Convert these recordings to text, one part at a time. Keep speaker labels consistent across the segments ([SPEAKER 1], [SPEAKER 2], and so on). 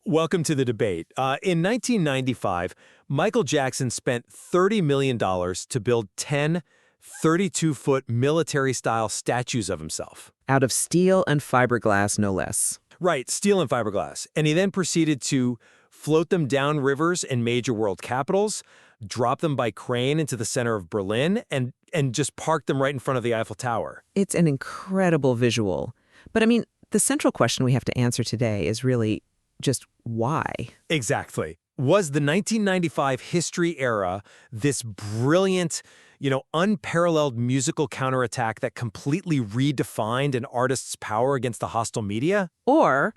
[SPEAKER 1] Welcome to the debate. In 1995, Michael Jackson spent $30 million to build 10 32-foot military-style statues of himself.
[SPEAKER 2] Out of steel and fiberglass, no less.
[SPEAKER 1] Right, steel and fiberglass. And he then proceeded to float them down rivers in major world capitals, drop them by crane into the center of Berlin, and just park them right in front of the Eiffel Tower.
[SPEAKER 2] It's an incredible visual. But I mean, the central question we have to answer today is really just why?
[SPEAKER 1] Exactly. Was the 1995 history era this brilliant, unparalleled musical counterattack that completely redefined an artist's power against the hostile media?
[SPEAKER 2] Or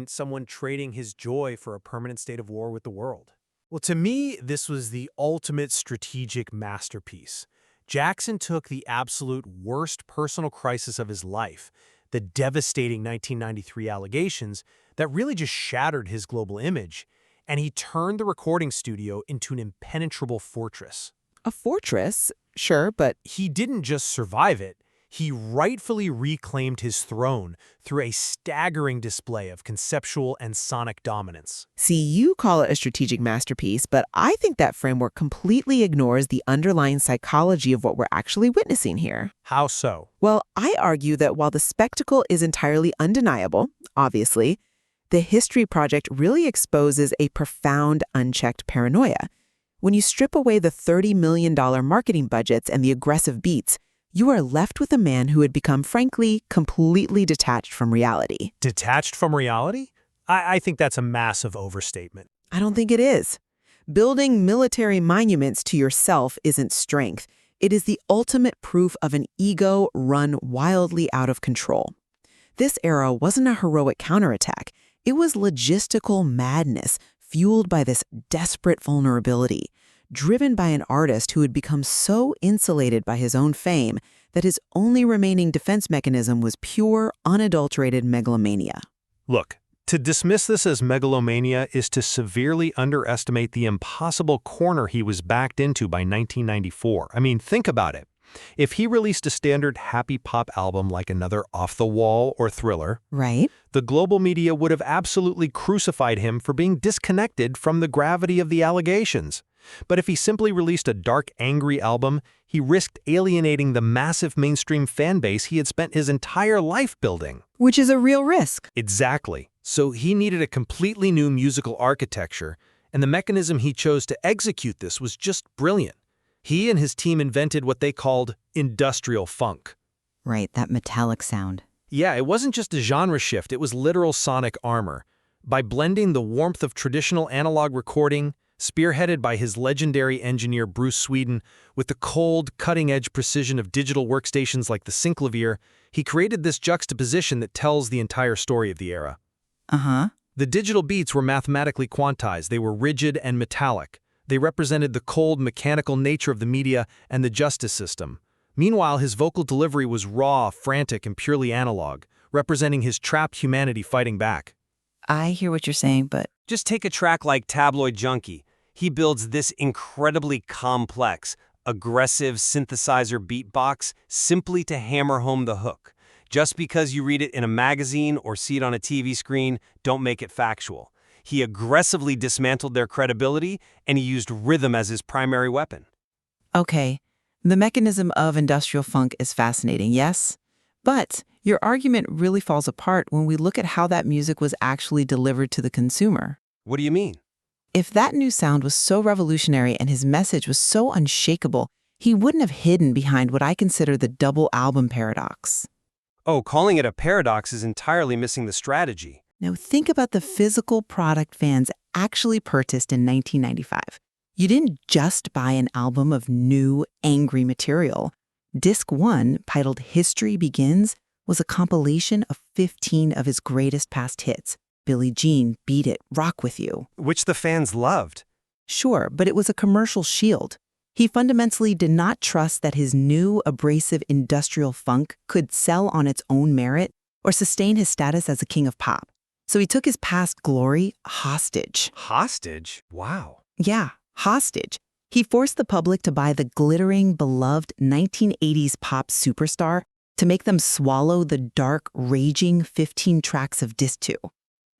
[SPEAKER 1] Someone trading his joy for a permanent state of war with the world. Well, to me, this was the ultimate strategic masterpiece. Jackson took the absolute worst personal crisis of his life, the devastating 1993 allegations that really just shattered his global image, and he turned the recording studio into an impenetrable fortress.
[SPEAKER 2] a fortress, sure, but
[SPEAKER 1] He didn't just survive it, He rightfully reclaimed his throne through a staggering display of conceptual and sonic dominance.
[SPEAKER 2] See, you call it a strategic masterpiece, but I think that framework completely ignores the underlying psychology of what we're actually witnessing here.
[SPEAKER 1] How so?
[SPEAKER 2] Well, I argue that while the spectacle is entirely undeniable, obviously, the History Project really exposes a profound, unchecked paranoia. When you strip away the $30 million marketing budgets and the aggressive beats, you are left with a man who had become, frankly, completely detached from reality.
[SPEAKER 1] Detached from reality? I think that's a massive overstatement.
[SPEAKER 2] I don't think it is. Building military monuments to yourself isn't strength. It is the ultimate proof of an ego run wildly out of control. This era wasn't a heroic counterattack. It was logistical madness fueled by this desperate vulnerability, driven by an artist who had become so insulated by his own fame that his only remaining defense mechanism was pure, unadulterated megalomania.
[SPEAKER 1] Look, to dismiss this as megalomania is to severely underestimate the impossible corner he was backed into by 1994. I mean, think about it. If he released a standard happy pop album like another Off the Wall or Thriller,
[SPEAKER 2] Right?
[SPEAKER 1] the global media would have absolutely crucified him for being disconnected from the gravity of the allegations. But if he simply released a dark, angry album, he risked alienating the massive mainstream fan base he had spent his entire life building.
[SPEAKER 2] Which is a real risk.
[SPEAKER 1] Exactly. So he needed a completely new musical architecture, and the mechanism he chose to execute this was just brilliant. He and his team invented what they called industrial funk.
[SPEAKER 3] Right, that metallic sound.
[SPEAKER 1] Yeah, it wasn't just a genre shift, it was literal sonic armor. By blending the warmth of traditional analog recording, spearheaded by his legendary engineer Bruce Sweden, with the cold, cutting-edge precision of digital workstations like the synclavier, he created this juxtaposition that tells the entire story of the era.
[SPEAKER 3] Uh-huh.
[SPEAKER 1] The digital beats were mathematically quantized, they were rigid and metallic. They represented the cold, mechanical nature of the media and the justice system. Meanwhile, his vocal delivery was raw, frantic, and purely analog, representing his trapped humanity fighting back.
[SPEAKER 3] I hear what you're saying, but
[SPEAKER 4] Just take a track like Tabloid Junkie. He builds this incredibly complex, aggressive synthesizer beatbox simply to hammer home the hook. Just because you read it in a magazine or see it on a TV screen, don't make it factual. He aggressively dismantled their credibility, and he used rhythm as his primary weapon.
[SPEAKER 3] okay. The mechanism of industrial funk is fascinating, yes? But your argument really falls apart when we look at how that music was actually delivered to the consumer.
[SPEAKER 4] What do you mean?
[SPEAKER 3] If that new sound was so revolutionary and his message was so unshakable, he wouldn't have hidden behind what I consider the double album paradox.
[SPEAKER 4] Oh, calling it a paradox is entirely missing the strategy.
[SPEAKER 3] Now think about the physical product fans actually purchased in 1995. You didn't just buy an album of new, angry material. Disc 1, titled History Begins, was a compilation of 15 of his greatest past hits. Billie Jean, Beat It, Rock With You.
[SPEAKER 4] Which the fans loved.
[SPEAKER 3] Sure, but it was a commercial shield. He fundamentally did not trust that his new, abrasive industrial funk could sell on its own merit or sustain his status as a king of pop. So he took his past glory hostage.
[SPEAKER 4] Hostage? Wow.
[SPEAKER 3] Yeah, hostage. He forced the public to buy the glittering, beloved 1980s pop superstar to make them swallow the dark, raging 15 tracks of Disc 2.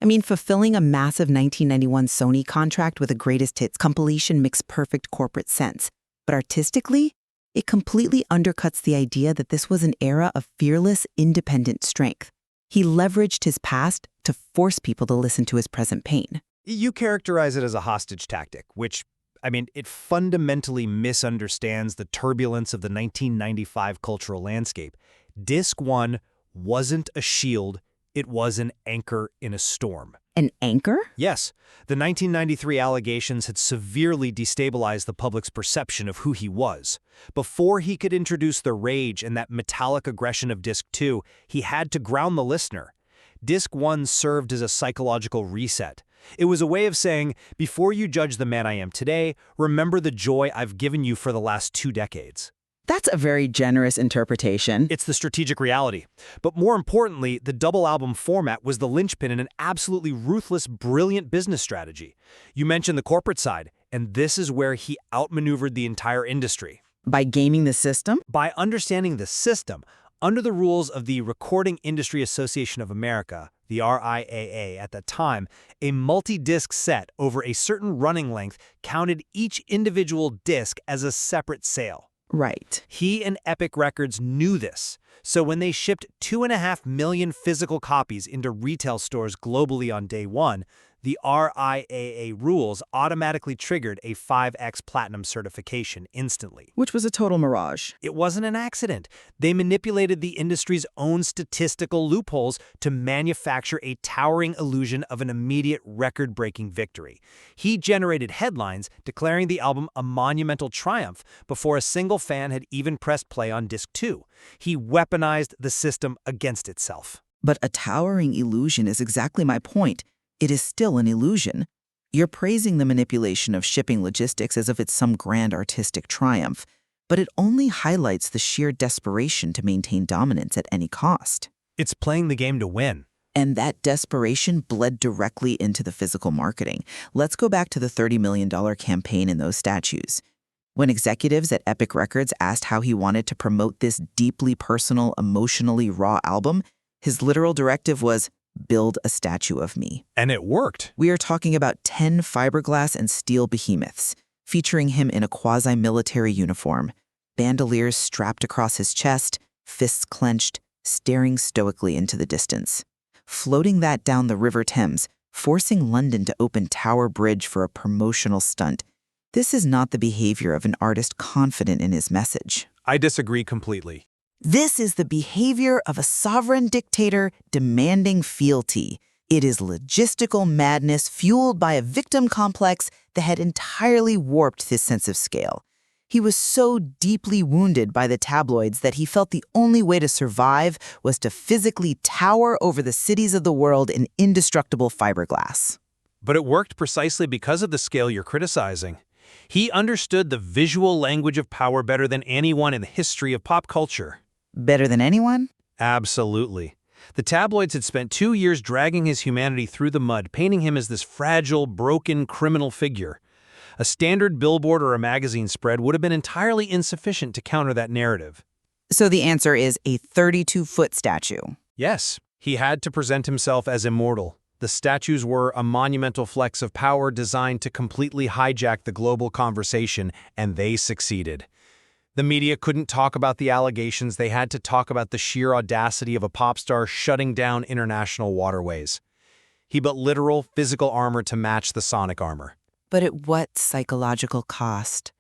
[SPEAKER 3] I mean, fulfilling a massive 1991 Sony contract with a greatest hits compilation makes perfect corporate sense. But artistically, it completely undercuts the idea that this was an era of fearless, independent strength. He leveraged his past to force people to listen to his present pain.
[SPEAKER 5] You characterize it as a hostage tactic, which, it fundamentally misunderstands the turbulence of the 1995 cultural landscape. Disc 1 wasn't a shield, it was an anchor in a storm.
[SPEAKER 3] An anchor?
[SPEAKER 5] Yes, the 1993 allegations had severely destabilized the public's perception of who he was. Before he could introduce the rage and that metallic aggression of Disc 2, he had to ground the listener. Disc 1 served as a psychological reset. It was a way of saying, before you judge the man I am today, remember the joy I've given you for the last 2 decades.
[SPEAKER 2] That's a very generous interpretation.
[SPEAKER 5] It's the strategic reality. But more importantly, the double album format was the linchpin in an absolutely ruthless, brilliant business strategy. You mentioned the corporate side, and this is where he outmaneuvered the entire industry.
[SPEAKER 2] By gaming the system?
[SPEAKER 5] By understanding the system, Under the rules of the Recording Industry Association of America, the RIAA at that time, a multi-disc set over a certain running length counted each individual disc as a separate sale.
[SPEAKER 2] Right.
[SPEAKER 5] He and Epic Records knew this, so when they shipped 2.5 million physical copies into retail stores globally on day one, the RIAA rules automatically triggered a 5X Platinum certification instantly.
[SPEAKER 2] Which was a total mirage.
[SPEAKER 5] It wasn't an accident. They manipulated the industry's own statistical loopholes to manufacture a towering illusion of an immediate record-breaking victory. He generated headlines declaring the album a monumental triumph before a single fan had even pressed play on disc 2. He weaponized the system against itself.
[SPEAKER 3] But a towering illusion is exactly my point. It is still an illusion. You're praising the manipulation of shipping logistics as if it's some grand artistic triumph, but it only highlights the sheer desperation to maintain dominance at any cost.
[SPEAKER 5] It's playing the game to win.
[SPEAKER 3] And that desperation bled directly into the physical marketing. Let's go back to the $30 million campaign in those statues. When executives at Epic Records asked how he wanted to promote this deeply personal, emotionally raw album, his literal directive was, build a statue of me.
[SPEAKER 5] And it worked.
[SPEAKER 3] We are talking about 10 fiberglass and steel behemoths, featuring him in a quasi-military uniform, bandoliers strapped across his chest, fists clenched, staring stoically into the distance. Floating that down the River Thames, forcing London to open Tower Bridge for a promotional stunt. This is not the behavior of an artist confident in his message.
[SPEAKER 5] I disagree completely.
[SPEAKER 3] This is the behavior of a sovereign dictator demanding fealty. It is logistical madness fueled by a victim complex that had entirely warped his sense of scale. He was so deeply wounded by the tabloids that he felt the only way to survive was to physically tower over the cities of the world in indestructible fiberglass.
[SPEAKER 5] But it worked precisely because of the scale you're criticizing. He understood the visual language of power better than anyone in the history of pop culture.
[SPEAKER 3] Better than anyone?
[SPEAKER 5] Absolutely. The tabloids had spent 2 years dragging his humanity through the mud, painting him as this fragile, broken criminal figure. A standard billboard or a magazine spread would have been entirely insufficient to counter that narrative.
[SPEAKER 3] So the answer is a 32-foot statue.
[SPEAKER 5] Yes, he had to present himself as immortal. The statues were a monumental flex of power designed to completely hijack the global conversation, and they succeeded. The media couldn't talk about the allegations. They had to talk about the sheer audacity of a pop star shutting down international waterways. He built literal, physical armor to match the sonic armor.
[SPEAKER 3] But at what psychological cost?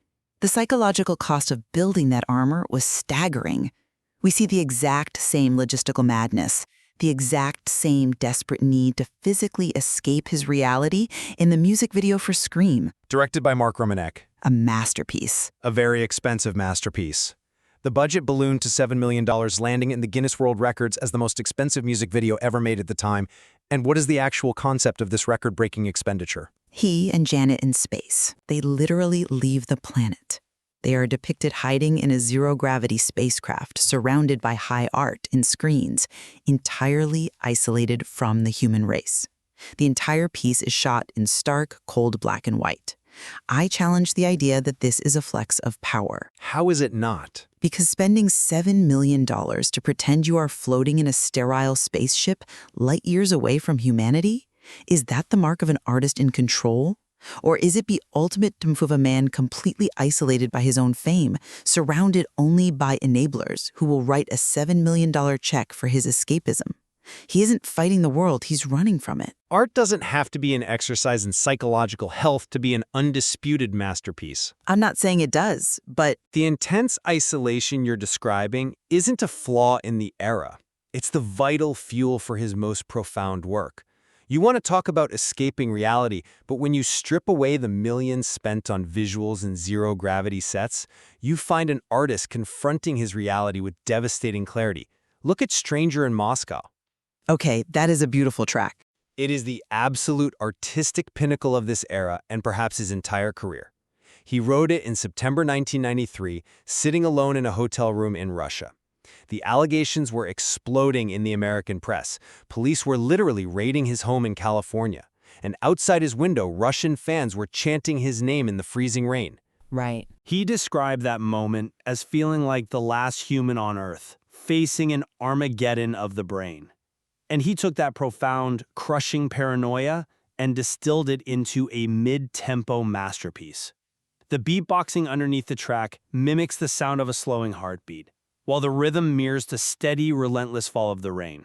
[SPEAKER 3] The psychological cost of building that armor was staggering. We see the exact same logistical madness, the exact same desperate need to physically escape his reality in the music video for Scream.
[SPEAKER 5] Directed by Mark Romanek.
[SPEAKER 3] A masterpiece.
[SPEAKER 5] A very expensive masterpiece. The budget ballooned to $7 million, landing in the Guinness World Records as the most expensive music video ever made at the time. And what is the actual concept of this record-breaking expenditure?
[SPEAKER 3] He and Janet in space. They literally leave the planet. They are depicted hiding in a zero-gravity spacecraft surrounded by high art and screens, entirely isolated from the human race. The entire piece is shot in stark, cold black and white. I challenge the idea that this is a flex of power.
[SPEAKER 5] How is it not?
[SPEAKER 3] Because spending $7 million to pretend you are floating in a sterile spaceship light years away from humanity? Is that the mark of an artist in control? Or is it the ultimate triumph of a man completely isolated by his own fame, surrounded only by enablers who will write a $7 million check for his escapism? He isn't fighting the world, he's running from it.
[SPEAKER 5] Art doesn't have to be an exercise in psychological health to be an undisputed masterpiece.
[SPEAKER 3] I'm not saying it does, but
[SPEAKER 5] The intense isolation you're describing isn't a flaw in the era. It's the vital fuel for his most profound work. You want to talk about escaping reality, but when you strip away the millions spent on visuals and zero-gravity sets, you find an artist confronting his reality with devastating clarity. Look at Stranger in Moscow.
[SPEAKER 3] okay, that is a beautiful track.
[SPEAKER 5] It is the absolute artistic pinnacle of this era and perhaps his entire career. He wrote it in September 1993, sitting alone in a hotel room in Russia. The allegations were exploding in the American press. Police were literally raiding his home in California. And outside his window, Russian fans were chanting his name in the freezing rain.
[SPEAKER 3] Right.
[SPEAKER 1] He described that moment as feeling like the last human on Earth,
[SPEAKER 5] facing an Armageddon of the brain. And he took that profound, crushing paranoia and distilled it into a mid-tempo masterpiece. The beatboxing underneath the track mimics the sound of a slowing heartbeat, while the rhythm mirrors the steady, relentless fall of the rain.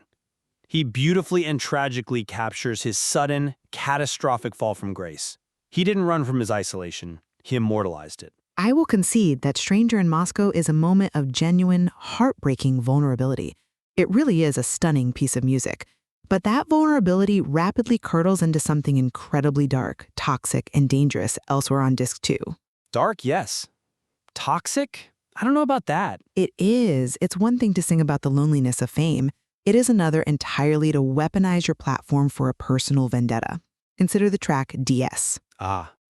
[SPEAKER 5] He beautifully and tragically captures his sudden, catastrophic fall from grace. He didn't run from his isolation, he immortalized it.
[SPEAKER 2] I will concede that Stranger in Moscow is a moment of genuine, heartbreaking vulnerability. It really is a stunning piece of music. But that vulnerability rapidly curdles into something incredibly dark, toxic, and dangerous elsewhere on disc 2.
[SPEAKER 5] Dark, yes. Toxic? I don't know about that.
[SPEAKER 2] It is. It's one thing to sing about the loneliness of fame. It is another entirely to weaponize your platform for a personal vendetta. Consider the track DS.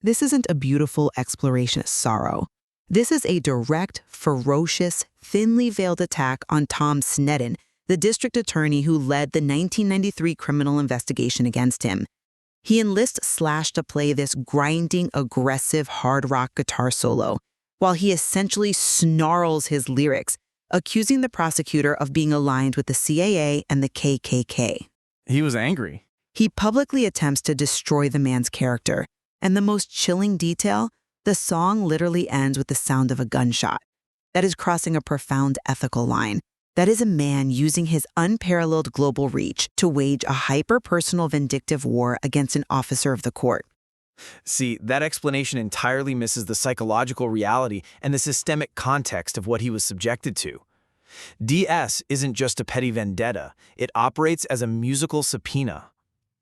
[SPEAKER 2] This isn't a beautiful exploration of sorrow. This is a direct, ferocious, thinly veiled attack on Tom Sneddon, the district attorney who led the 1993 criminal investigation against him. He enlists Slash to play this grinding, aggressive hard rock guitar solo, while he essentially snarls his lyrics, accusing the prosecutor of being aligned with the CAA and the KKK.
[SPEAKER 6] He was angry.
[SPEAKER 2] He publicly attempts to destroy the man's character, and the most chilling detail, the song literally ends with the sound of a gunshot. That is crossing a profound ethical line. That is a man using his unparalleled global reach to wage a hyper-personal vindictive war against an officer of the court.
[SPEAKER 6] See, that explanation entirely misses the psychological reality and the systemic context of what he was subjected to. DS isn't just a petty vendetta. It operates as a musical subpoena.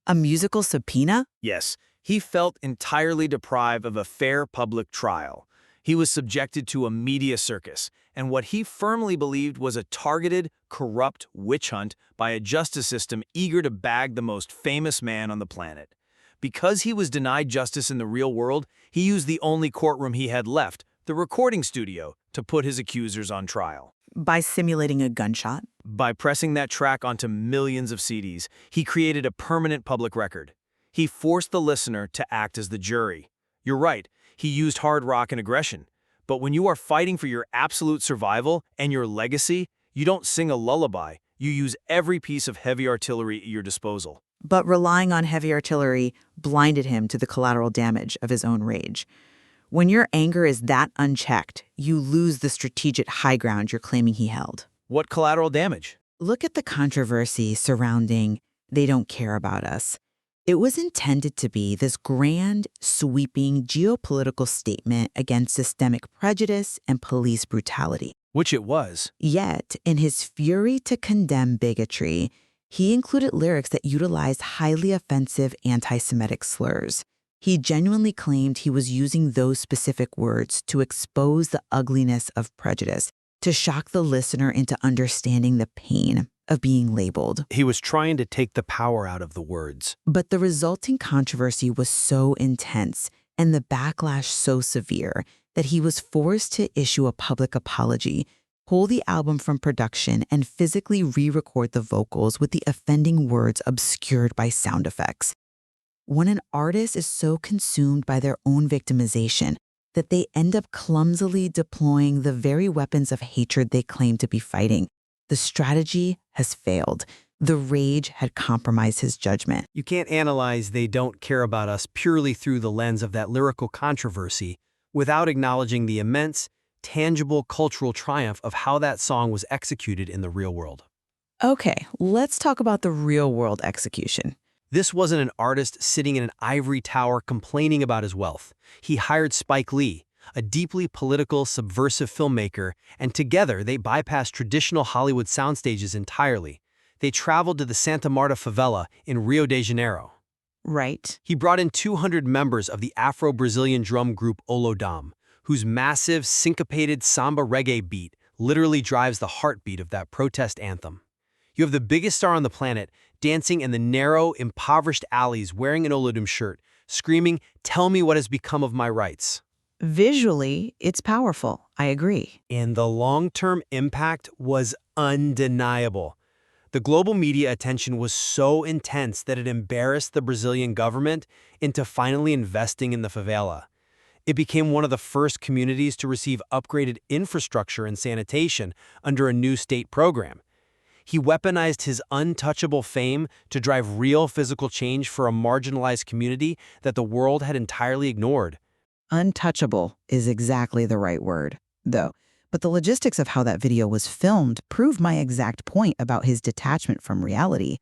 [SPEAKER 2] A musical subpoena?
[SPEAKER 6] Yes, he felt entirely deprived of a fair public trial. He was subjected to a media circus and what he firmly believed was a targeted, corrupt witch hunt by a justice system eager to bag the most famous man on the planet. Because he was denied justice in the real world, he used the only courtroom he had left, the recording studio, to put his accusers on trial.
[SPEAKER 2] By simulating a gunshot?
[SPEAKER 6] By pressing that track onto millions of CDs, he created a permanent public record. He forced the listener to act as the jury. You're right, he used hard rock and aggression. But when you are fighting for your absolute survival and your legacy, you don't sing a lullaby. You use every piece of heavy artillery at your disposal.
[SPEAKER 2] But relying on heavy artillery blinded him to the collateral damage of his own rage. When your anger is that unchecked, you lose the strategic high ground you're claiming he held.
[SPEAKER 6] What collateral damage?
[SPEAKER 2] Look at the controversy surrounding "They Don't Care About Us." It was intended to be this grand, sweeping geopolitical statement against systemic prejudice and police brutality.
[SPEAKER 6] Which it was.
[SPEAKER 2] Yet, in his fury to condemn bigotry, he included lyrics that utilized highly offensive anti-Semitic slurs. He genuinely claimed he was using those specific words to expose the ugliness of prejudice, to shock the listener into understanding the pain of being labeled.
[SPEAKER 5] He was trying to take the power out of the words.
[SPEAKER 2] But the resulting controversy was so intense and the backlash so severe that he was forced to issue a public apology, pull the album from production, and physically re-record the vocals with the offending words obscured by sound effects. When an artist is so consumed by their own victimization that they end up clumsily deploying the very weapons of hatred they claim to be fighting, the strategy has failed. The rage had compromised his judgment.
[SPEAKER 5] You can't analyze "They Don't Care About Us" purely through the lens of that lyrical controversy without acknowledging the immense, tangible cultural triumph of how that song was executed in the real world.
[SPEAKER 2] Okay, let's talk about the real-world execution.
[SPEAKER 5] This wasn't an artist sitting in an ivory tower complaining about his wealth. He hired Spike Lee, a deeply political, subversive filmmaker, and together they bypassed traditional Hollywood soundstages entirely. They traveled to the Santa Marta favela in Rio de Janeiro.
[SPEAKER 2] Right.
[SPEAKER 5] He brought in 200 members of the Afro-Brazilian drum group Olodum, whose massive, syncopated samba reggae beat literally drives the heartbeat of that protest anthem. You have the biggest star on the planet dancing in the narrow, impoverished alleys wearing an Olodum shirt, screaming, "Tell me what has become of my rights."
[SPEAKER 2] Visually, it's powerful. I agree.
[SPEAKER 5] And the long-term impact was undeniable. The global media attention was so intense that it embarrassed the Brazilian government into finally investing in the favela.
[SPEAKER 4] It became one of the first communities to receive upgraded infrastructure and sanitation under a new state program. He weaponized his untouchable fame to drive real physical change for a marginalized community that the world had entirely ignored.
[SPEAKER 3] Untouchable is exactly the right word, though. But the logistics of how that video was filmed prove my exact point about his detachment from reality.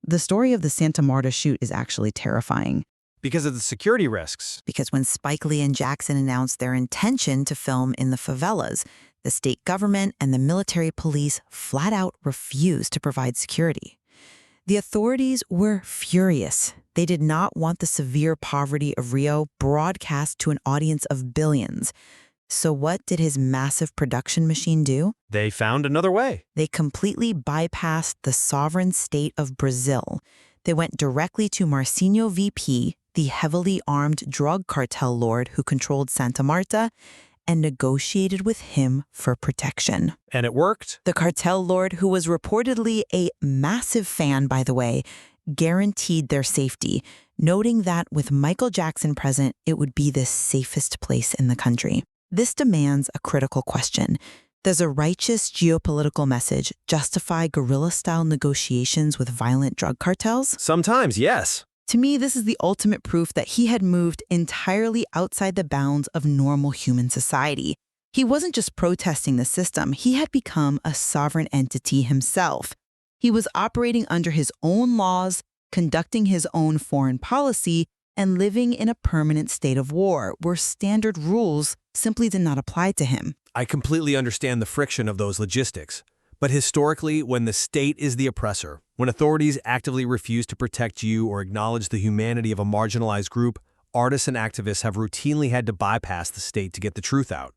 [SPEAKER 3] The story of the Santa Marta shoot is actually terrifying.
[SPEAKER 4] Because of the security risks.
[SPEAKER 7] Because when Spike Lee and Jackson announced their intention to film in the favelas, the state government and the military police flat out refused to provide security. The authorities were furious. They did not want the severe poverty of Rio broadcast to an audience of billions. So what did his massive production machine do?
[SPEAKER 4] They found another way.
[SPEAKER 7] They completely bypassed the sovereign state of Brazil. They went directly to Marcinho VP, the heavily armed drug cartel lord who controlled Santa Marta, and negotiated with him for protection.
[SPEAKER 4] And it worked?
[SPEAKER 7] The cartel lord, who was reportedly a massive fan, by the way, guaranteed their safety, noting that with Michael Jackson present, it would be the safest place in the country. This demands a critical question. Does a righteous geopolitical message justify guerrilla-style negotiations with violent drug cartels?
[SPEAKER 4] Sometimes, yes.
[SPEAKER 7] To me, this is the ultimate proof that he had moved entirely outside the bounds of normal human society. He wasn't just protesting the system, he had become a sovereign entity himself. He was operating under his own laws, conducting his own foreign policy, and living in a permanent state of war where standard rules simply did not apply to him.
[SPEAKER 4] I completely understand the friction of those logistics. But historically, when the state is the oppressor, when authorities actively refuse to protect you or acknowledge the humanity of a marginalized group, artists and activists have routinely had to bypass the state to get the truth out.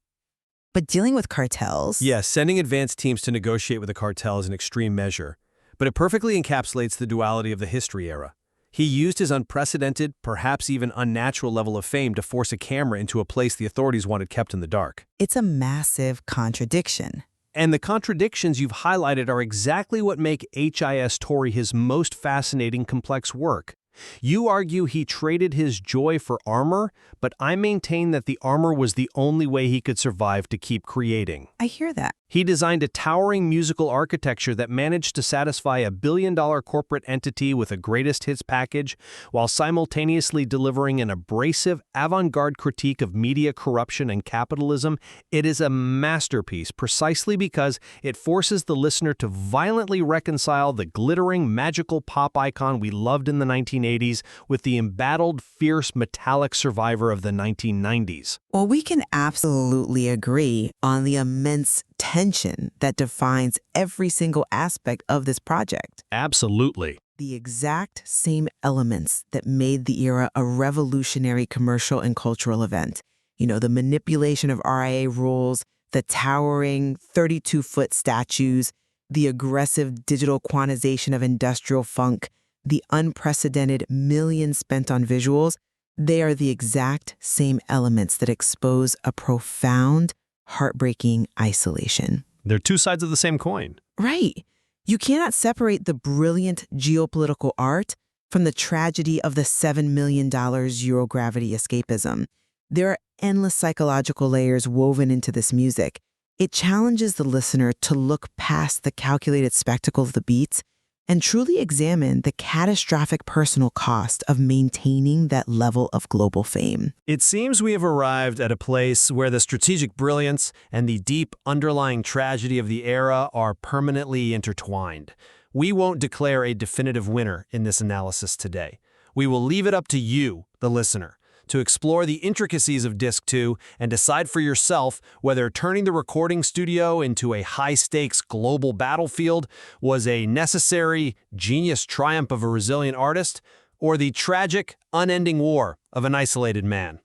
[SPEAKER 7] But dealing with cartels...
[SPEAKER 4] Yes, sending advanced teams to negotiate with a cartel is an extreme measure, but it perfectly encapsulates the duality of the history era. He used his unprecedented, perhaps even unnatural level of fame to force a camera into a place the authorities wanted kept in the dark.
[SPEAKER 7] It's a massive contradiction.
[SPEAKER 4] And the contradictions you've highlighted are exactly what make HIS Tory his most fascinating complex work. You argue he traded his joy for armor, but I maintain that the armor was the only way he could survive to keep creating.
[SPEAKER 7] I hear that.
[SPEAKER 4] He designed a towering musical architecture that managed to satisfy a billion-dollar corporate entity with a greatest hits package, while simultaneously delivering an abrasive, avant-garde critique of media corruption and capitalism. It is a masterpiece precisely because it forces the listener to violently reconcile the glittering, magical pop icon we loved in the 1980s with the embattled, fierce, metallic survivor of the 1990s.
[SPEAKER 2] Well, we can absolutely agree on the immense tension that defines every single aspect of this project.
[SPEAKER 4] Absolutely.
[SPEAKER 2] The exact same elements that made the era a revolutionary commercial and cultural event. You know, the manipulation of RIAA rules, the towering 32-foot statues, the aggressive digital quantization of industrial funk, the unprecedented millions spent on visuals. They are the exact same elements that expose a profound, heartbreaking isolation.
[SPEAKER 4] They're two sides of the same coin.
[SPEAKER 2] Right. You cannot separate the brilliant geopolitical art from the tragedy of the $7 million Eurogravity escapism. There are endless psychological layers woven into this music. It challenges the listener to look past the calculated spectacle of the beats and truly examine the catastrophic personal cost of maintaining that level of global fame.
[SPEAKER 4] It seems we have arrived at a place where the strategic brilliance and the deep underlying tragedy of the era are permanently intertwined. We won't declare a definitive winner in this analysis today. We will leave it up to you, the listener, to explore the intricacies of Disc 2 and decide for yourself whether turning the recording studio into a high-stakes global battlefield was a necessary, genius triumph of a resilient artist, or the tragic, unending war of an isolated man.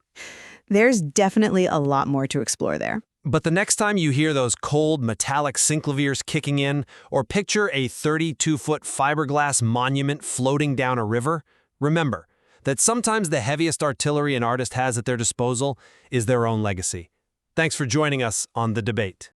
[SPEAKER 8] There's definitely a lot more to explore there.
[SPEAKER 4] But the next time you hear those cold, metallic synclaviers kicking in, or picture a 32-foot fiberglass monument floating down a river, remember that sometimes the heaviest artillery an artist has at their disposal is their own legacy. Thanks for joining us on The Debate.